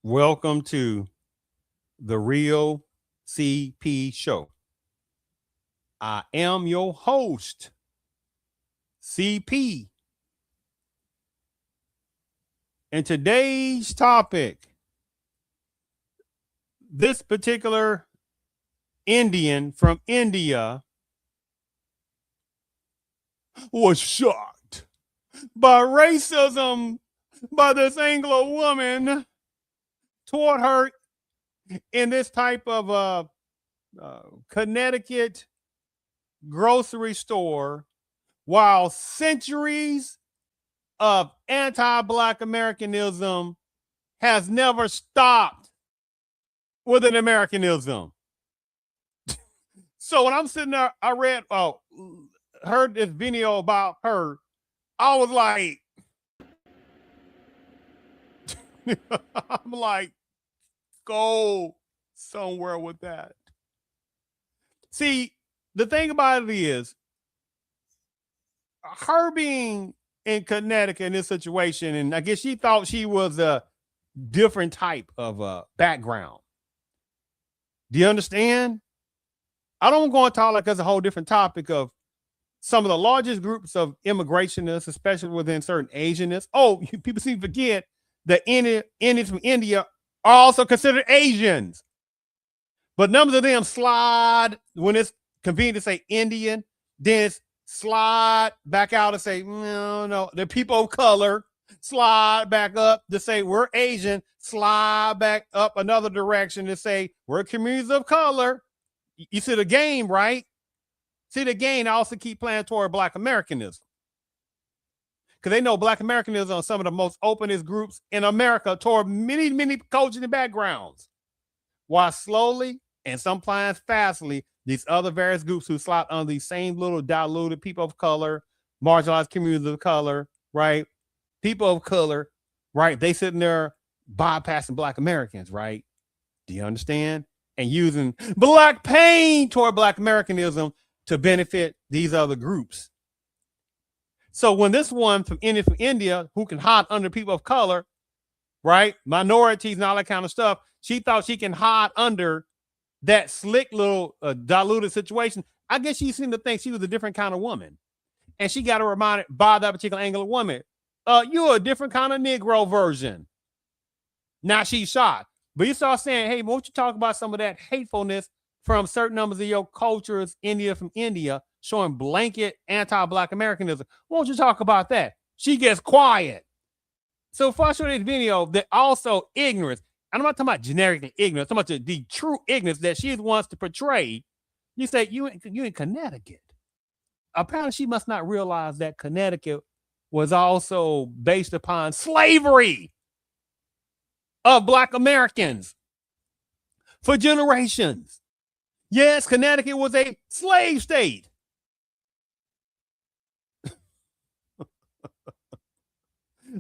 Welcome to the Real CP Show. I am your host, CP. And today's topic, this particular Indian from India was shocked by racism by this Anglo woman toward her in this type of Connecticut grocery store, while centuries of anti-Black Americanism has never stopped with an Americanism. So when I'm sitting there, I heard this video about her. I was like, I'm like, go somewhere with that. See, the thing about it is, her being in Connecticut in this situation, and I guess she thought she was a different type of background. Do you understand? I don't go into all that because a whole different topic of some of the largest groups of immigrationists, especially within certain Asianists. Oh, people seem to forget that Indians from India are also considered Asians. But numbers of them slide when it's convenient to say Indian, then it's slide back out and say, no, they're people of color, slide back up to say we're Asian, slide back up another direction to say we're communities of color. You see the game, right? See the game. I also keep playing toward Black Americanism. Because they know Black Americanism are some of the most openest groups in America toward many, many cultures and backgrounds. While slowly and sometimes fastly, these other various groups who slot under these same little diluted people of color, marginalized communities of color, right? People of color, right? They sitting there bypassing Black Americans, right? Do you understand? And using Black pain toward Black Americanism to benefit these other groups. So when this one from India, who can hide under people of color, right? Minorities and all that kind of stuff, she thought she can hide under that slick little diluted situation. I guess she seemed to think she was a different kind of woman. And she got reminded by that particular Anglo woman, you're a different kind of Negro version. Now she's shocked. But you start saying, hey, won't you talk about some of that hatefulness from certain numbers of your cultures, India from India, showing blanket anti-Black Americanism? Won't you talk about that? She gets quiet. So for this video, that also ignorance. I'm not talking about generic ignorance. I'm talking about the true ignorance that she wants to portray. You say you in Connecticut. Apparently, she must not realize that Connecticut was also based upon slavery of Black Americans for generations. Yes, Connecticut was a slave state.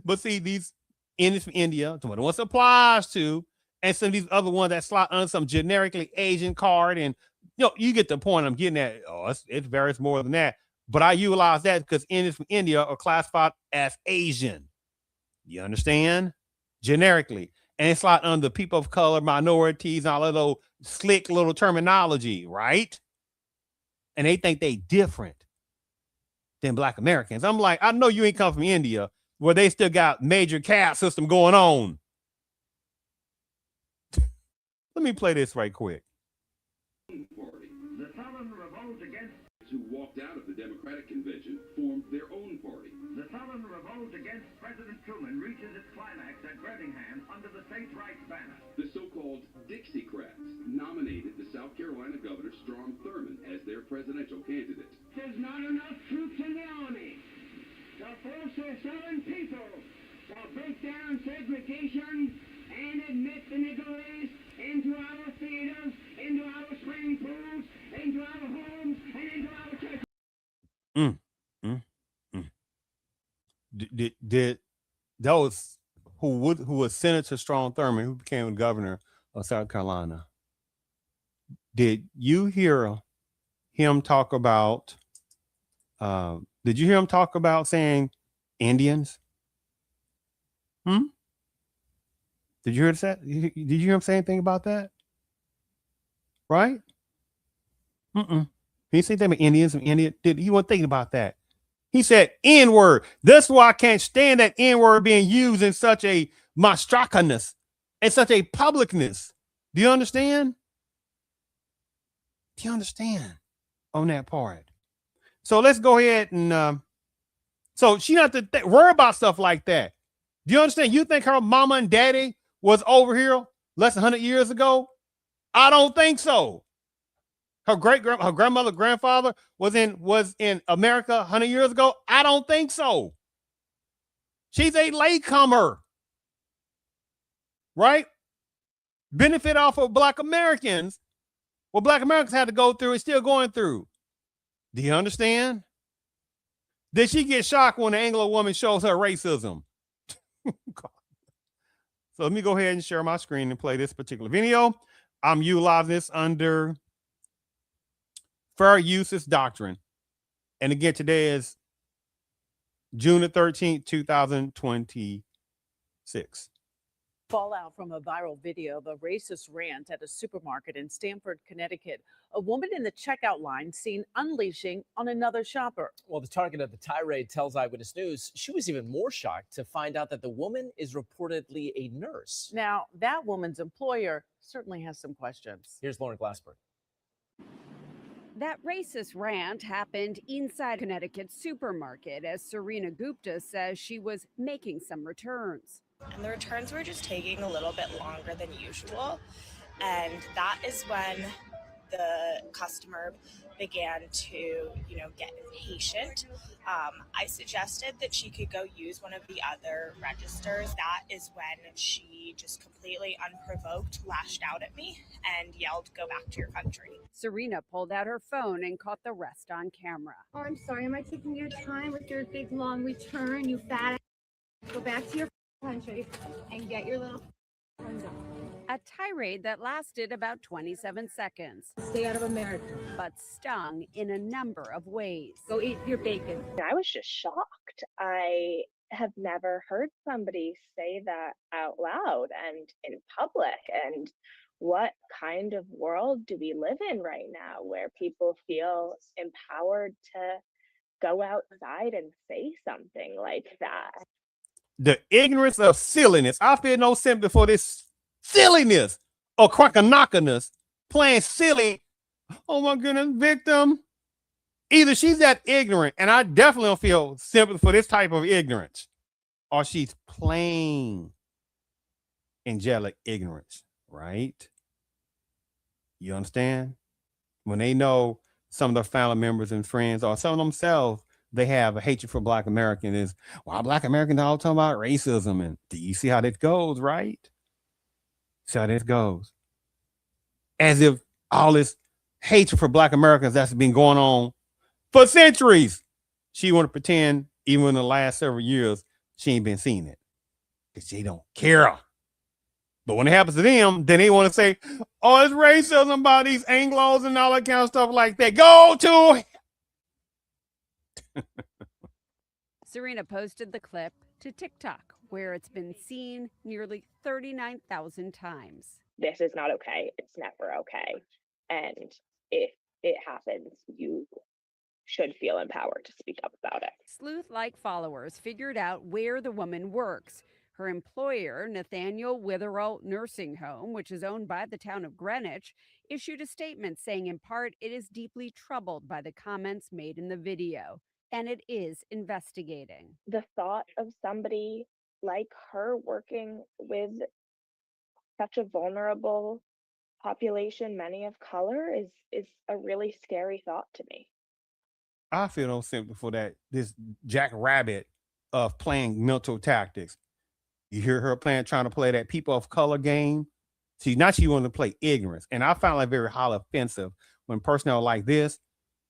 But see, these Indians from India, the one it applies to, and some of these other ones that slot under some generically Asian card, and you get the point I'm getting at. Oh, it varies more than that. But I utilize that because Indians from India are classified as Asian. You understand? Generically. And it's slot under people of color, minorities, and all that little slick little terminology, right? And they think they different than Black Americans. I'm like, I know you ain't come from India, where they still got major caste system going on. Let me play this right quick. The Southern Revolt against who walked out of the Democratic Convention formed their own party. The Southern Revolt against President Truman reaches its climax at Birmingham under the states' rights banner. The so-called Dixiecrats nominated the South Carolina Governor Strom Thurmond as their presidential candidate. There's not enough troops in the army to force the Southern people to break down segregation and admit the Negroes into our theaters, into our swimming pools, into our homes, and into our churches. Did those who was Senator Strom Thurmond, who became governor of South Carolina, did you hear him talk about? Did you hear him talk about saying Indians? Did Did you hear that? Did you hear him say anything about that? Right? He said them Indians and Indian. He wasn't thinking about that. He said N-word. That's why I can't stand that N-word being used in such a monstrosity and such a publicness. Do you understand? Do you understand on that part? So let's go ahead and so she not to worry about stuff like that. Do you understand? You think her mama and daddy was over here less than 100 years ago? I don't think so. Her grandmother, grandfather was in America 100 years ago. I don't think so. She's a latecomer, right? Benefit off of Black Americans. What Black Americans had to go through is still going through. Do you understand? Did she get shocked when the Anglo woman shows her racism? So let me go ahead and share my screen and play this particular video. I'm utilizing this under fair uses doctrine. And again, today is June the 13th, 2026. Fallout from a viral video of a racist rant at a supermarket in Stamford, Connecticut. A woman in the checkout line seen unleashing on another shopper. Well, the target of the tirade tells Eyewitness News she was even more shocked to find out that the woman is reportedly a nurse. Now, that woman's employer certainly has some questions. Here's Lauren Glassberg. That racist rant happened inside Connecticut's supermarket as Serena Gupta says she was making some returns. And the returns were just taking a little bit longer than usual. And that is when the customer began to, get impatient. I suggested that she could go use one of the other registers. That is when she just completely unprovoked lashed out at me and yelled, "Go back to your country." Serena pulled out her phone and caught the rest on camera. Oh, I'm sorry. Am I taking your time with your big long return, you fat ass? Go back to your country and get your little done. A tirade that lasted about 27 seconds. Stay out of America. But stung in a number of ways. Go eat your bacon. I was just shocked. I have never heard somebody say that out loud and in public. And what kind of world do we live in right now where people feel empowered to go outside and say something like that? The ignorance of silliness. I feel no sympathy for this silliness or crackanockiness, playing silly. Oh my goodness, victim. Either she's that ignorant, and I definitely don't feel sympathy for this type of ignorance, or she's plain angelic ignorance, right? You understand? When they know some of their family members and friends, or some of themselves, they have a hatred for Black Americans. Why Black Americans all talking about racism? And do you see how this goes, right? See how this goes. As if all this hatred for Black Americans that's been going on for centuries. She want to pretend even in the last several years, she ain't been seeing it. Because they don't care. But when it happens to them, then they want to say, oh, it's racism by these Anglos and all that kind of stuff like that. Go to Serena posted the clip to TikTok, where it's been seen nearly 39,000 times. This is not okay. It's never okay. And if it happens, you should feel empowered to speak up about it. Sleuth-like followers figured out where the woman works. Her employer, Nathaniel Witherell Nursing Home, which is owned by the town of Greenwich, issued a statement saying in part it is deeply troubled by the comments made in the video, and it is investigating. The thought of somebody like her working with such a vulnerable population, many of color, is a really scary thought to me. I feel no sympathy for that. This jackrabbit of playing mental tactics. You hear her trying to play that people of color game. See, now she wanted to play ignorance. And I found that very highly offensive when personnel like this,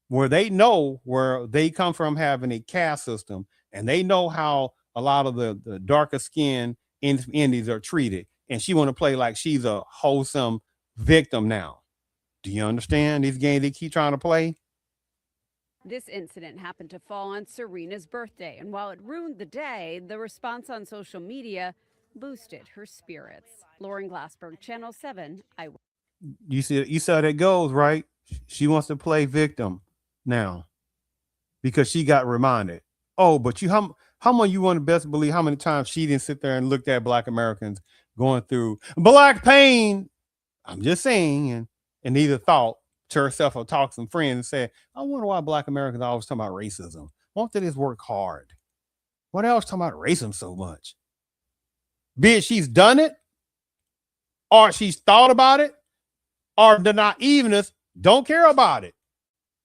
where they know where they come from having a caste system, and they know how a lot of the darker skin Indians are treated. And she want to play like she's a wholesome victim now. Do you understand these games they keep trying to play? This incident happened to fall on Serena's birthday, and while it ruined the day, the response on social media boosted her spirits. Lauren Glassberg, Channel 7, You see how that goes, right? She wants to play victim now because she got reminded. Oh, but how much you want to best believe how many times she didn't sit there and looked at Black Americans going through Black pain? I'm just saying, and either thought to herself or talk to some friends and said, I wonder why Black Americans always talking about racism. Won't they just work hard? Why they always talking about racism so much? Be it she's done it, or she's thought about it, or the naiveness don't care about it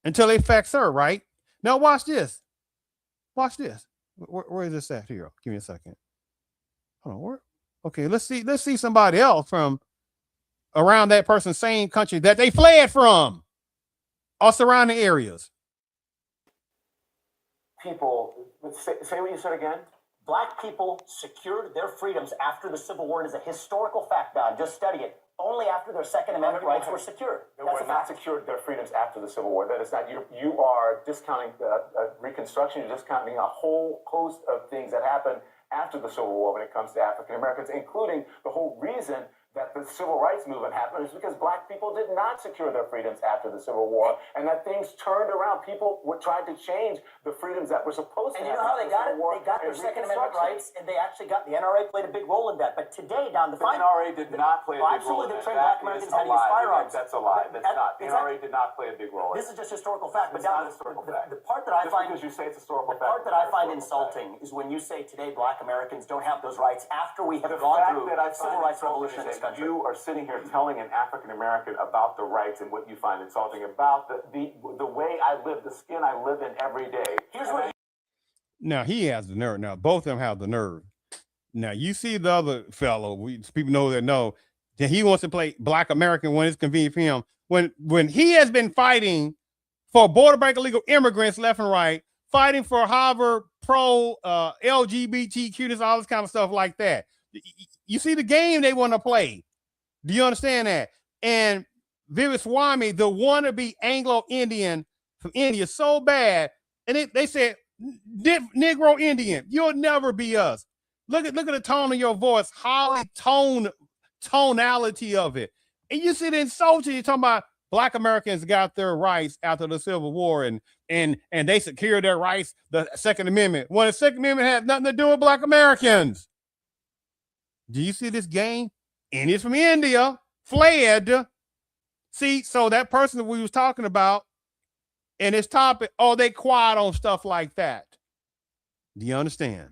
until it affects her, right? Now watch this. Watch this. Where is this at here? Give me a second. Hold on. Where? Okay, let's see somebody else from around that person's same country that they fled from or surrounding areas. People, say what you said again. Black people secured their freedoms after the Civil War. It is a historical fact, Don. Just study it. Only after their Second Amendment rights were secured. They were not secured their freedoms after the Civil War. That is not, you are discounting Reconstruction. You're discounting a whole host of things that happened after the Civil War when it comes to African Americans, including the whole reason that the Civil Rights Movement happened is because Black people did not secure their freedoms after the Civil War, and that things turned around. People tried to change the freedoms that were supposed to happen. And you know how they got it? They got their Second Amendment rights, and they actually got the NRA played a big role in that. But today, Don, the NRA did not play a big role in that. Absolutely, they trained Black Americans how to use firearms. That's a lie. That's not. The NRA did not play a big role. This is just historical fact. It's But not Don, historical fact. the part that I find, because you say it's historical fact. The part that I find insulting is when you say today Black Americans don't have those rights after we have gone through civil rights revolution in this country. You are sitting here telling an African American about the rights and what you find insulting about the way I live, the skin I live in every day. Here's what. Now he has the nerve. Now both of them have the nerve. Now you see the other fellow. People know that he wants to play Black American when it's convenient for him. When he has been fighting for border break illegal immigrants left and right, fighting for Harvard pro LGBTQ, all this kind of stuff like that. You see the game they want to play. Do you understand that? And Viviswamy, the wannabe Anglo Indian from India, so bad, and they said, Negro Indian, you'll never be us. Look at the tone of your voice, highly tonality of it, and you see the insulting. You're talking about Black Americans got their rights after the Civil War, and they secured their rights, the Second Amendment. Well, the Second Amendment has nothing to do with Black Americans. Do you see this game? Indians from India fled. See, so that person that we was talking about in this topic, they quiet on stuff like that. Do you understand?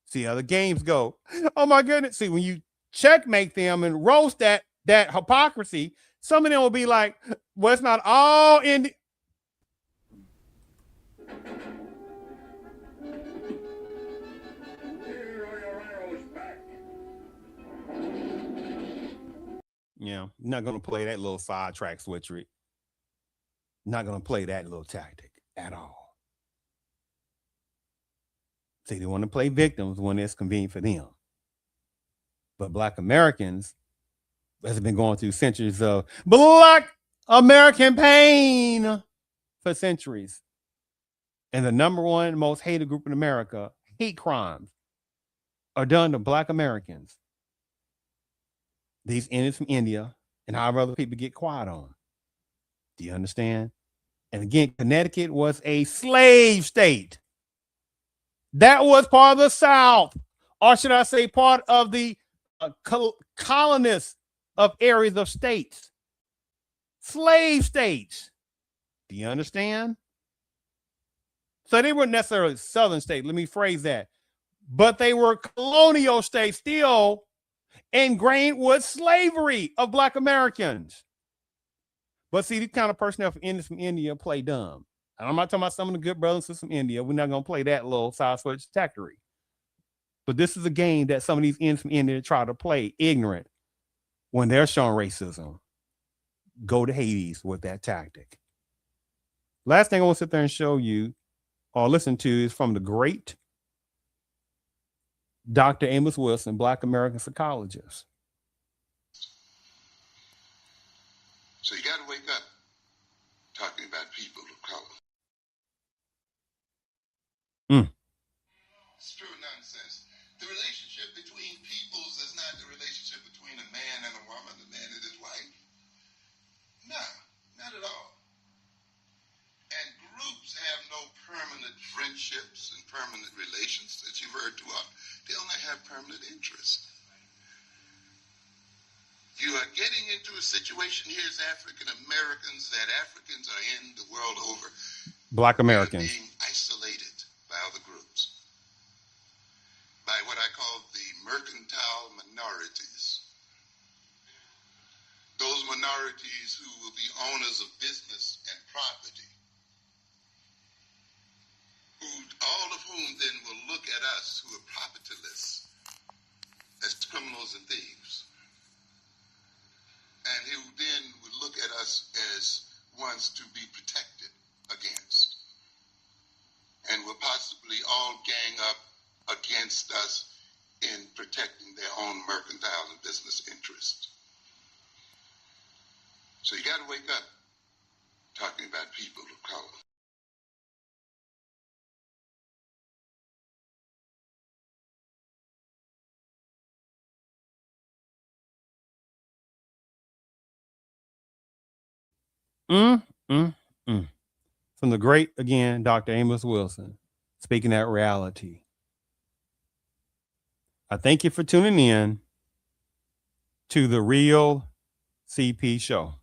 See how the games go. Oh my goodness. See, when you checkmate them and roast that hypocrisy, some of them will be like, well, it's not all Indian. Yeah, not going to play that little sidetrack switchery. Not going to play that little tactic at all. See, they want to play victims when it's convenient for them. But Black Americans has been going through centuries of Black American pain for centuries. And the number one most hated group in America, hate crimes, are done to Black Americans. These Indians from India and however other people get quiet on. Do you understand? And again, Connecticut was a slave state. That was part of the South, or should I say part of the colonists of areas of states. Slave states. Do you understand? So they weren't necessarily southern states. Let me phrase that. But they were colonial states still ingrained with slavery of Black Americans. But see, these kind of personnel from India play dumb. And I'm not talking about some of the good brothers and sisters from India. We're not going to play that little side switch tactics. But this is a game that some of these Indians from India try to play ignorant when they're showing racism. Go to Hades with that tactic. Last thing I want to sit there and show you or listen to is from the great Dr. Amos Wilson, Black American psychologist. So you got to wake up talking about people of color. It's pure nonsense. The relationship between friendships and permanent relations that you've heard throughout, they only have permanent interest. You are getting into a situation here as African Americans that Africans are in the world over. Black Americans. Being isolated by other groups, by what I call the mercantile minorities. Those minorities who will be owners of business and property, all of whom then will look at us who are propertyless as criminals and thieves, and who then would look at us as ones to be protected against, and will possibly all gang up against us in protecting their own mercantile and business interests. So you got to wake up talking about people of color. From the great, again, Dr. Amos Wilson, speaking that reality. I thank you for tuning in to the Real CP Show.